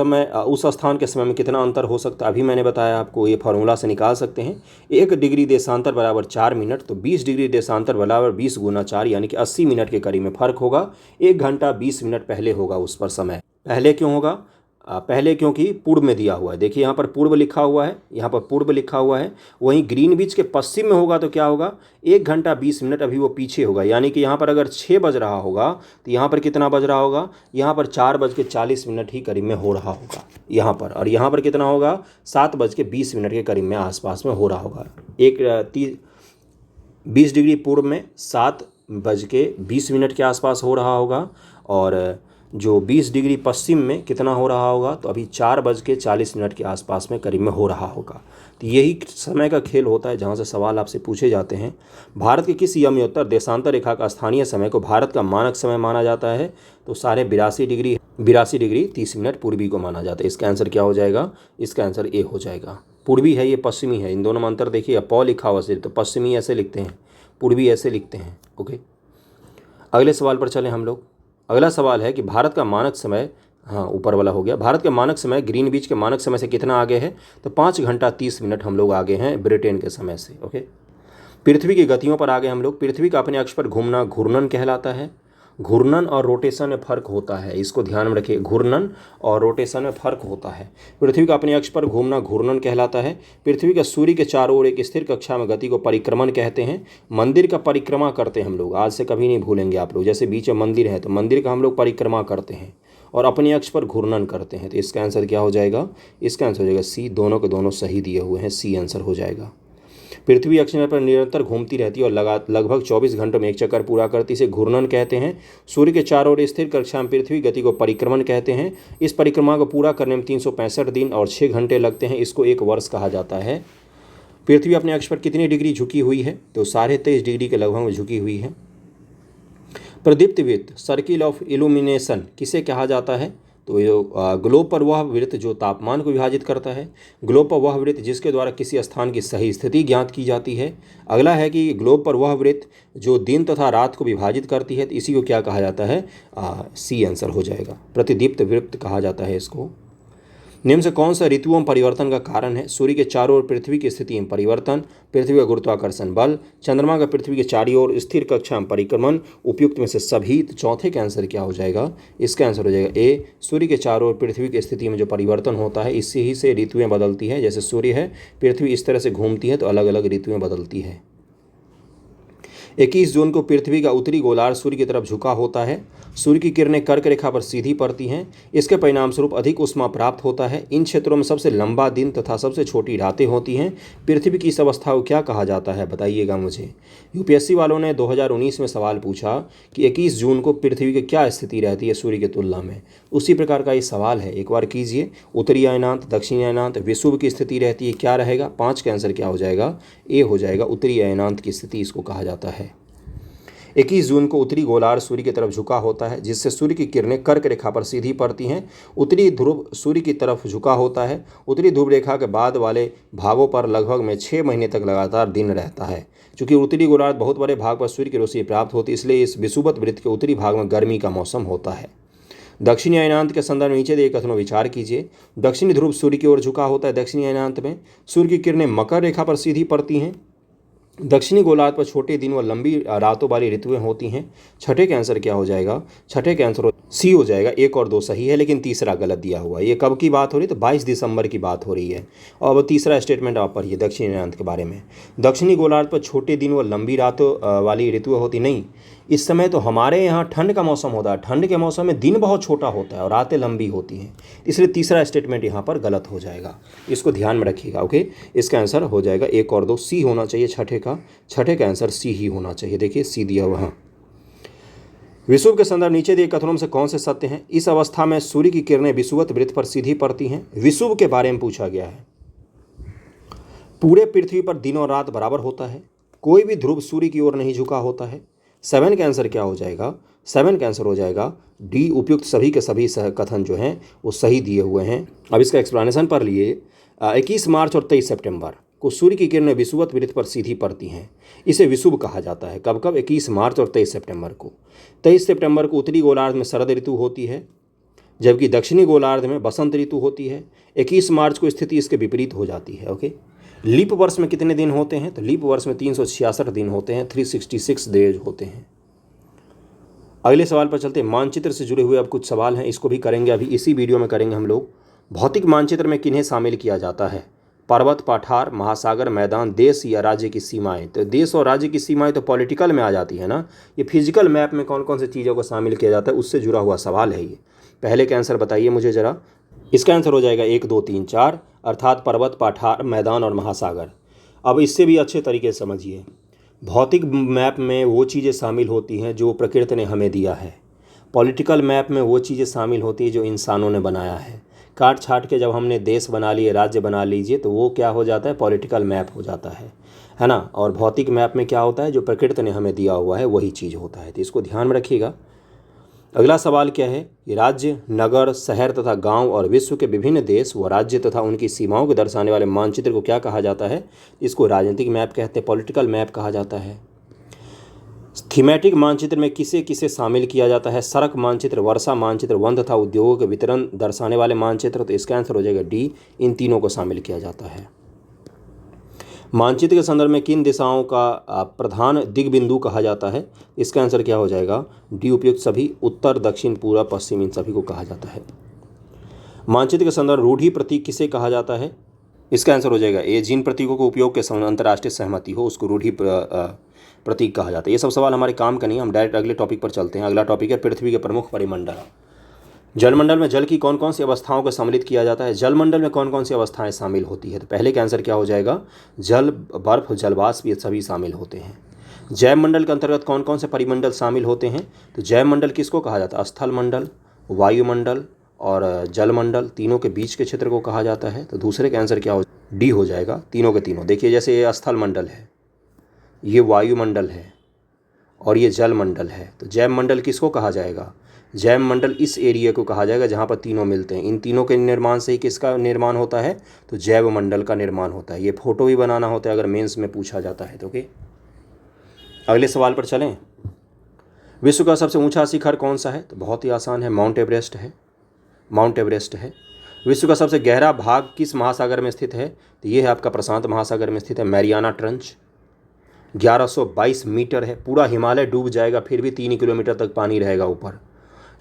स्थान के समय में कितना अंतर हो सकता है, अभी मैंने बताया आपको, ये फार्मूला से निकाल सकते हैं। 1 डिग्री देशांतर बराबर 4 मिनट, तो 20 डिग्री देशांतर बराबर 20 गुना 4 यानी कि 80 मिनट के करीब में फ़र्क होगा। 1 घंटा 20 मिनट पहले होगा उस पर समय। पहले क्यों होगा, पहले क्योंकि पूर्व में दिया हुआ है। देखिए यहाँ पर पूर्व लिखा हुआ है, यहाँ पर पूर्व लिखा हुआ है। वहीं ग्रीनविच के पश्चिम में होगा तो क्या होगा, 1 घंटा 20 मिनट अभी वो पीछे होगा, यानी कि यहाँ पर अगर 6 बज रहा होगा तो यहाँ पर कितना बज रहा होगा, यहाँ पर 4:40 ही करीब में हो रहा होगा यहाँ पर, और यहाँ पर कितना होगा, 7:20 के करीब में आसपास में हो रहा होगा। 20 डिग्री पूर्व में 7:20 के आसपास हो रहा होगा, और जो 20 डिग्री पश्चिम में कितना हो रहा होगा, तो अभी 4:40 के आसपास में करीब में हो रहा होगा। तो यही समय का खेल होता है जहाँ से सवाल आपसे पूछे जाते हैं। भारत के किस यमोत्तर देशांतर रेखा का स्थानीय समय को भारत का मानक समय माना जाता है, तो 82 डिग्री 30 मिनट पूर्वी को माना जाता है। इसका आंसर क्या हो जाएगा, इसका आंसर ए हो जाएगा। पूर्वी है, ये पश्चिमी है, इन दोनों में अंतर देखिए। पौ लिखा हुआ सिर्फ, तो पश्चिमी ऐसे लिखते हैं, पूर्वी ऐसे लिखते हैं। ओके, अगले सवाल पर चलें हम लोग। अगला सवाल है कि भारत का मानक समय, हाँ ऊपर वाला हो गया, भारत का मानक समय ग्रीनविच के मानक समय से कितना आगे है, तो 5 घंटा 30 मिनट हम लोग आगे हैं ब्रिटेन के समय से। ओके, पृथ्वी की गतियों पर आगे हम लोग। पृथ्वी का अपने अक्ष पर घूमना घूर्णन कहलाता है। घूर्णन और रोटेशन में फ़र्क होता है, इसको ध्यान में रखिए। घूर्णन और रोटेशन में फ़र्क होता है। पृथ्वी का अपने अक्ष पर घूमना घूर्णन कहलाता है। पृथ्वी का सूर्य के चारों ओर एक स्थिर कक्षा में गति को परिक्रमण कहते हैं। मंदिर का परिक्रमा करते हैं हम लोग, आज से कभी नहीं भूलेंगे आप लोग। जैसे बीच में मंदिर है तो मंदिर का हम लोग परिक्रमा करते हैं और अपने अक्ष पर घूर्णन करते हैं। तो इसका आंसर क्या हो जाएगा, इसका आंसर हो जाएगा सी। दोनों के दोनों सही दिए हुए हैं, सी आंसर हो जाएगा। पृथ्वी अक्ष पर निरंतर घूमती रहती है और लगभग 24 घंटों में एक चक्कर पूरा करती, इसे घूर्णन कहते हैं। सूर्य के चारों ओर स्थिर कक्षा में पृथ्वी गति को परिक्रमण कहते हैं। इस परिक्रमा को पूरा करने में 365 दिन और 6 घंटे लगते हैं, इसको 1 वर्ष कहा जाता है। पृथ्वी अपने अक्ष पर कितनी डिग्री झुकी हुई है, तो 23.5 डिग्री के लगभग झुकी हुई है। प्रदीप्त वृत्त सर्किल ऑफ इल्यूमिनेशन किसे कहा जाता है, तो ये ग्लोब पर वह वृत्त जो तापमान को विभाजित करता है, ग्लोब पर वह वृत्त जिसके द्वारा किसी स्थान की सही स्थिति ज्ञात की जाती है। अगला है कि ग्लोब पर वह वृत्त जो दिन तथा रात को विभाजित करती है, तो इसी को क्या कहा जाता है, सी आंसर हो जाएगा, प्रतिदीप्त वृत्त कहा जाता है इसको। निम्न से कौन सा ऋतुओं में परिवर्तन का कारण है? सूर्य के चारों ओर पृथ्वी की स्थिति में परिवर्तन, पृथ्वी का गुरुत्वाकर्षण बल, चंद्रमा का पृथ्वी के चारों ओर स्थिर कक्षा में परिक्रमण, उपयुक्त में से सभी। तो चौथे का आंसर क्या हो जाएगा? इसका आंसर हो जाएगा ए, सूर्य के चारों ओर पृथ्वी की स्थिति में जो परिवर्तन होता है, इससे ही से ऋतुएं बदलती है। जैसे सूर्य है, पृथ्वी इस तरह से घूमती है तो अलग अलग ऋतुएं बदलती है। 21 जून को पृथ्वी का उत्तरी गोलार्ध सूर्य की तरफ झुका होता है। सूर्य की किरणें कर्क रेखा पर सीधी पड़ती हैं। इसके परिणाम स्वरूप अधिक ऊष्मा प्राप्त होता है। इन क्षेत्रों में सबसे लंबा दिन तथा सबसे छोटी रातें होती हैं। पृथ्वी की इस अवस्था को क्या कहा जाता है, बताइएगा मुझे। यूपीएससी वालों ने 2019 में सवाल पूछा कि 21 जून को पृथ्वी की क्या स्थिति रहती है सूर्य की तुलना में। उसी प्रकार का ये सवाल है, एक बार कीजिए। उत्तरी अयनांत, दक्षिणी अयनांत, विषुव की स्थिति रहती है, क्या रहेगा? 5 का आंसर क्या हो जाएगा? ए हो जाएगा, उत्तरी अयनांत की स्थिति इसको कहा जाता है। 21 जून को उत्तरी गोलार्ध सूर्य की तरफ झुका होता है, जिससे सूर्य की किरणें कर्क रेखा पर सीधी पड़ती हैं। उत्तरी ध्रुव सूर्य की तरफ झुका होता है। उत्तरी ध्रुव रेखा के बाद वाले भागों पर लगभग में 6 महीने तक लगातार दिन रहता है। चूंकि उत्तरी गोलार्ध बहुत बड़े भाग पर सूर्य की रोशनी प्राप्त होती है, इसलिए इस विषुवत वृत्त के उत्तरी भाग में गर्मी का मौसम होता है। दक्षिणी अयनांत के संदर्भ में नीचे दिए कथनों विचार कीजिए। दक्षिणी ध्रुव सूर्य की ओर झुका होता है। दक्षिणी अयनांत में सूर्य की किरणें मकर रेखा पर सीधी पड़ती हैं। दक्षिणी गोलार्ध पर छोटे दिन व लंबी रातों वाली ऋतुएं होती हैं। छठे का आंसर क्या हो जाएगा? छठे का आंसर सी हो जाएगा। 1 और 2 सही है, लेकिन तीसरा गलत दिया हुआ है। ये कब की बात हो रही है? तो 22 दिसंबर की बात हो रही है। और अब तीसरा स्टेटमेंट आप पढ़िए दक्षिणी अयनांत के बारे में। दक्षिणी गोलार्ध पर छोटे दिन व लंबी रातों वाली ऋतुएं होती नहीं। इस समय तो हमारे यहाँ ठंड का मौसम होता है। ठंड के मौसम में दिन बहुत छोटा होता है और रातें लंबी होती हैं, इसलिए तीसरा स्टेटमेंट यहाँ पर गलत हो जाएगा। इसको ध्यान में रखिएगा। ओके, इसका आंसर हो जाएगा 1 और 2 सी होना चाहिए। छठे का आंसर सी ही होना चाहिए। देखिए सी दिया हुआ। विषुव के संदर्भ नीचे दिए कथनों में से कौन से सत्य हैं? इस अवस्था में सूर्य की किरणें विषुवत वृत्त पर सीधी पड़ती हैं। विषुव के बारे में पूछा गया है। पूरे पृथ्वी पर दिन और रात बराबर होता है। कोई भी ध्रुव सूर्य की ओर नहीं झुका होता है। 7 का आंसर क्या हो जाएगा? 7 का आंसर हो जाएगा डी। उपयुक्त सभी के सभी कथन जो हैं वो सही दिए हुए हैं। अब इसका एक्सप्लेनेशन पढ़ लिए। 21 मार्च और 23 सितंबर को सूर्य की किरणें विषुवत वृत्त पर सीधी पड़ती हैं। इसे विषुव कहा जाता है। कब कब? 21 मार्च और 23 सितंबर को। 23 सितंबर को उत्तरी गोलार्ध में शरद ऋतु होती है, जबकि दक्षिणी गोलार्ध में बसंत ऋतु होती है। 21 मार्च को स्थिति इसके विपरीत हो जाती है। ओके, लीप वर्ष में कितने दिन होते हैं? तो लीप वर्ष में 366 दिन होते हैं, 366 डेज होते हैं। अगले सवाल पर चलते हैं। मानचित्र से जुड़े हुए अब कुछ सवाल हैं, इसको भी करेंगे, अभी इसी वीडियो में करेंगे हम लोग। भौतिक मानचित्र में किन्हें शामिल किया जाता है? पर्वत, पठार, महासागर, मैदान, देश या राज्य की सीमाएं। तो देश और राज्य की सीमाएं तो पॉलिटिकल में आ जाती है ना। ये फिजिकल मैप में कौन कौन सी चीज़ों को शामिल किया जाता है, उससे जुड़ा हुआ सवाल है ये। पहले का आंसर बताइए मुझे ज़रा। इसका आंसर हो जाएगा 1, 2, 3, 4, अर्थात पर्वत, पठार, मैदान और महासागर। अब इससे भी अच्छे तरीके से समझिए। भौतिक मैप में वो चीज़ें शामिल होती हैं जो प्रकृति ने हमें दिया है। पॉलिटिकल मैप में वो चीज़ें शामिल होती हैं जो इंसानों ने बनाया है। काट छाट के जब हमने देश बना लिए, राज्य बना लीजिए, तो वो क्या हो जाता है? पॉलिटिकल मैप हो जाता है ना। और भौतिक मैप में क्या होता है? जो प्रकृति ने हमें दिया हुआ है वही चीज़ होता है। तो इसको ध्यान में रखिएगा। अगला सवाल क्या है कि राज्य, नगर, शहर तथा गांव और विश्व के विभिन्न देश व राज्य तथा उनकी सीमाओं को दर्शाने वाले मानचित्र को क्या कहा जाता है? इसको राजनीतिक मैप कहते हैं, पॉलिटिकल मैप कहा जाता है। थीमेटिक मानचित्र में किसे किसे शामिल किया जाता है? सड़क मानचित्र, वर्षा मानचित्र, वन तथा उद्योगों के वितरण दर्शाने वाले मानचित्र। तो इसका आंसर हो जाएगा डी। इन तीनों को शामिल किया जाता है। मानचित्र के संदर्भ में किन दिशाओं का प्रधान दिग्बिंदु कहा जाता है? इसका आंसर क्या हो जाएगा? डी। उपयुक्त सभी, उत्तर, दक्षिण, पूर्व, पश्चिम, इन सभी को कहा जाता है। मानचित्र के संदर्भ रूढ़ि प्रतीक किसे कहा जाता है? इसका आंसर हो जाएगा ए। जिन प्रतीकों को उपयोग के संबंध अंतर्राष्ट्रीय सहमति हो उसको रूढ़ि प्रतीक कहा जाता है। ये सब सवाल हमारे काम का नहीं, हम डायरेक्ट अगले टॉपिक पर चलते हैं। अगला टॉपिक है पृथ्वी के प्रमुख परिमंडल। जलमंडल में जल की कौन कौन सी अवस्थाओं को सम्मिलित किया जाता है? जलमंडल में कौन कौन सी अवस्थाएं शामिल होती है? तो पहले का आंसर क्या हो जाएगा? जल, बर्फ, जलवाष्प, ये सभी शामिल होते हैं। जैव मंडल के अंतर्गत कौन कौन से परिमंडल शामिल होते हैं? तो जैव मंडल किसको कहा जाता है? स्थल मंडल, वायुमंडल और जलमंडल, तीनों के बीच के क्षेत्र को कहा जाता है। तो दूसरे का आंसर क्या हो? डी हो जाएगा, तीनों के तीनों। देखिए जैसे ये स्थल मंडल है, ये वायुमंडल है और ये जल मंडल है। तो जैव मंडल किसको कहा जाएगा? जैव मंडल इस एरिया को कहा जाएगा जहाँ पर तीनों मिलते हैं। इन तीनों के निर्माण से ही किसका निर्माण होता है, तो जैव मंडल का निर्माण होता है। ये फोटो भी बनाना होता है अगर मेंस में पूछा जाता है तो। ओके, अगले सवाल पर चलें। विश्व का सबसे ऊंचा शिखर कौन सा है, तो बहुत ही आसान है, माउंट एवरेस्ट है। माउंट एवरेस्ट है। विश्व का सबसे गहरा भाग किस महासागर में स्थित है, तो ये है आपका प्रशांत महासागर में स्थित है, मैरियाना ट्रंच। 1122 मीटर है। पूरा हिमालय डूब जाएगा फिर भी 3 किलोमीटर तक पानी रहेगा ऊपर।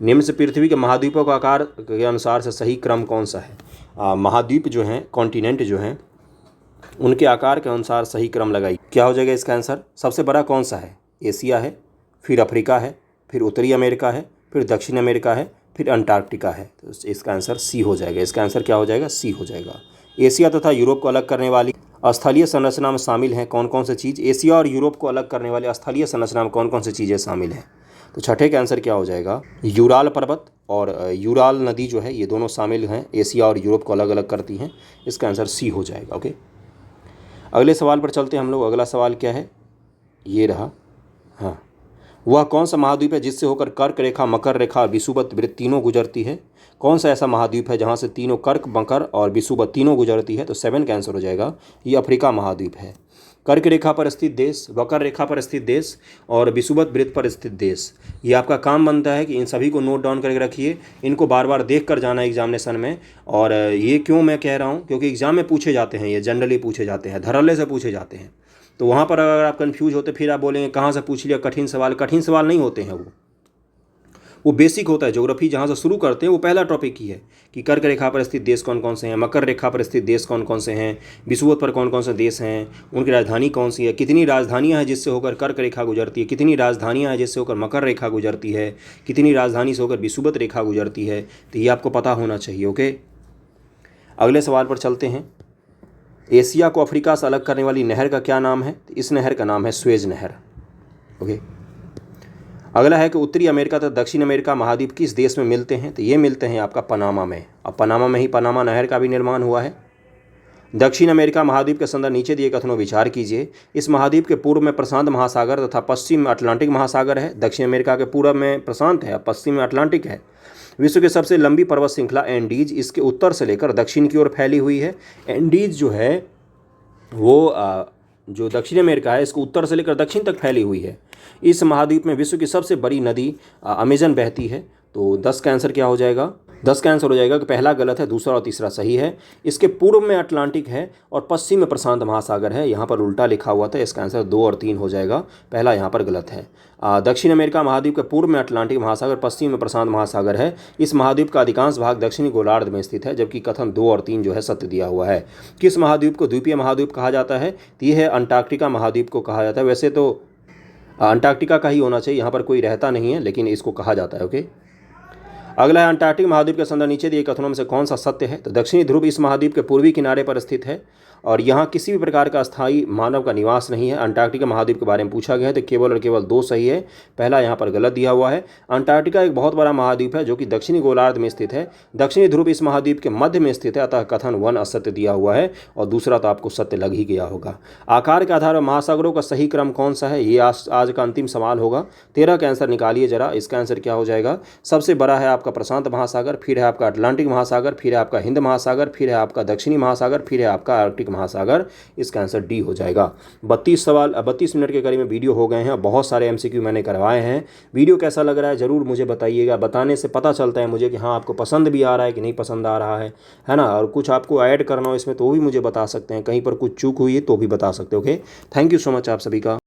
निम्न से पृथ्वी के महाद्वीपों का आकार के अनुसार से सही क्रम कौन सा है। महाद्वीप जो हैं, कॉन्टिनेंट जो हैं, उनके आकार के अनुसार सही क्रम लगाई। क्या हो जाएगा इसका आंसर, सबसे बड़ा कौन सा है, एशिया है, फिर अफ्रीका है, फिर उत्तरी अमेरिका है, फिर दक्षिण अमेरिका है, फिर अंटार्कटिका है। तो इसका आंसर सी हो जाएगा। इसका आंसर क्या हो जाएगा, सी हो जाएगा। एशिया तथा यूरोप को अलग करने वाली स्थलीय संरचना में शामिल हैं कौन कौन सी चीज़। एशिया और यूरोप को अलग करने वाले स्थलीय संरचना में कौन कौन सी चीज़ें शामिल हैं, तो छठे का आंसर क्या हो जाएगा, यूराल पर्वत और यूराल नदी जो है, ये दोनों शामिल हैं, एशिया और यूरोप को अलग अलग करती हैं। इसका आंसर सी हो जाएगा। ओके, अगले सवाल पर चलते हैं हम लोग। अगला सवाल क्या है, ये रहा। हाँ, वह कौन सा महाद्वीप है जिससे होकर कर्क रेखा, मकर रेखा और विषुवत वृत्त तीनों गुजरती है। कौन सा ऐसा महाद्वीप है जहाँ से तीनों कर्क, मकर और विषुवत तीनों गुजरती है, तो 7 का आंसर हो जाएगा, ये अफ्रीका महाद्वीप है। कर्क रेखा पर स्थित देश, मकर रेखा पर स्थित देश और विषुवत वृत्त पर स्थित देश, ये आपका काम बनता है कि इन सभी को नोट डाउन करके रखिए। इनको बार बार देख कर जाना एग्जामिनेशन में। और ये क्यों मैं कह रहा हूँ, क्योंकि एग्जाम में पूछे जाते हैं, ये जनरली पूछे जाते हैं, धड़ल्ले से पूछे जाते हैं। तो वहाँ पर अगर आप कंफ्यूज होते फिर आप बोलेंगे कहाँ से पूछ लिया, कठिन सवाल। कठिन सवाल नहीं होते हैं, वो बेसिक होता है। ज्योग्राफी जहाँ से शुरू करते हैं वो पहला टॉपिक ही है कि कर्क रेखा पर स्थित देश कौन कौन से हैं, मकर रेखा पर स्थित देश कौन कौन से हैं, विषुवत पर कौन कौन से देश हैं, उनकी राजधानी कौन सी है, कितनी राजधानियाँ हैं जिससे होकर कर्क रेखा गुजरती है, कितनी राजधानियाँ हैं जिससे होकर मकर रेखा गुजरती है, कितनी राजधानी से होकर विषुवत रेखा गुजरती है। तो ये आपको पता होना चाहिए। ओके, अगले सवाल पर चलते हैं। एशिया को अफ्रीका से अलग करने वाली नहर का क्या नाम है, तो इस नहर का नाम है स्वेज नहर। ओके, अगला है कि उत्तरी अमेरिका तथा दक्षिण अमेरिका महाद्वीप किस देश में मिलते हैं, तो ये मिलते हैं आपका पनामा में। अब पनामा में ही पनामा नहर का भी निर्माण हुआ है। दक्षिण अमेरिका महाद्वीप के संदर्भ नीचे दिए कथनों विचार कीजिए। इस महाद्वीप के पूर्व में प्रशांत महासागर तथा पश्चिम में अटलांटिक महासागर है। दक्षिण अमेरिका के पूर्व में प्रशांत है, पश्चिम में अटलांटिक है। विश्व की सबसे लंबी पर्वत श्रृंखला एंडीज इसके उत्तर से लेकर दक्षिण की ओर फैली हुई है। एंडीज जो है वो जो दक्षिण अमेरिका है, इसको उत्तर से लेकर दक्षिण तक फैली हुई है। इस महाद्वीप में विश्व की सबसे बड़ी नदी अमेजन बहती है। तो 10 का आंसर क्या हो जाएगा, 10 का आंसर हो जाएगा कि पहला गलत है, दूसरा और तीसरा सही है। इसके पूर्व में अटलांटिक है और पश्चिम में प्रशांत महासागर है। यहाँ पर उल्टा लिखा हुआ था, इसका आंसर 2 और 3 हो जाएगा, पहला यहाँ पर गलत है। दक्षिण अमेरिका महाद्वीप के पूर्व में अटलांटिक महासागर, पश्चिम में प्रशांत महासागर है। इस महाद्वीप का अधिकांश भाग दक्षिणी गोलार्ध में स्थित है, जबकि कथन 2 और 3 जो है सत्य दिया हुआ है। किस महाद्वीप को द्वीपीय महाद्वीप कहा जाता है, तो यह है अंटार्कटिका महाद्वीप को कहा जाता है। वैसे तो अंटार्कटिका का ही होना चाहिए, यहाँ पर कोई रहता नहीं है, लेकिन इसको कहा जाता है। ओके, अगला है अंटार्कटिक महाद्वीप के संदर्भ नीचे दिए कथनों में से कौन सा सत्य है, तो दक्षिणी ध्रुव इस महाद्वीप के पूर्वी किनारे पर स्थित है और यहाँ किसी भी प्रकार का अस्थायी मानव का निवास नहीं है। अंटार्कटिका महाद्वीप के बारे में पूछा गया है तो केवल और केवल 2 सही है, पहला यहाँ पर गलत दिया हुआ है। अंटार्कटिका एक बहुत बड़ा महाद्वीप है जो कि दक्षिणी गोलार्ध में स्थित है। दक्षिणी ध्रुव इस महाद्वीप के मध्य में स्थित है, अतः कथन 1 असत्य दिया हुआ है और दूसरा तो आपको सत्य लग ही गया होगा। आकार के आधार पर महासागरों का सही क्रम कौन सा है, ये आज का अंतिम सवाल होगा। 13 का आंसर निकालिए जरा। इसका आंसर क्या हो जाएगा, सबसे बड़ा है आपका प्रशांत महासागर, फिर है आपका अटलांटिक महासागर, फिर है आपका हिंद महासागर, फिर है आपका दक्षिणी महासागर, फिर है आपका आर्कटिक महासागर। इसका आंसर डी हो जाएगा। 32 मिनट के करीब में वीडियो हो गए हैं। बहुत सारे एमसीक्यू मैंने करवाए हैं। वीडियो कैसा लग रहा है ज़रूर मुझे बताइएगा। बताने से पता चलता है मुझे कि हाँ आपको पसंद भी आ रहा है कि नहीं पसंद आ रहा है ना। और कुछ आपको ऐड करना हो इसमें तो भी मुझे बता सकते हैं, कहीं पर कुछ चूक हुई है तो भी बता सकते हो। Okay, thank you so much आप सभी का।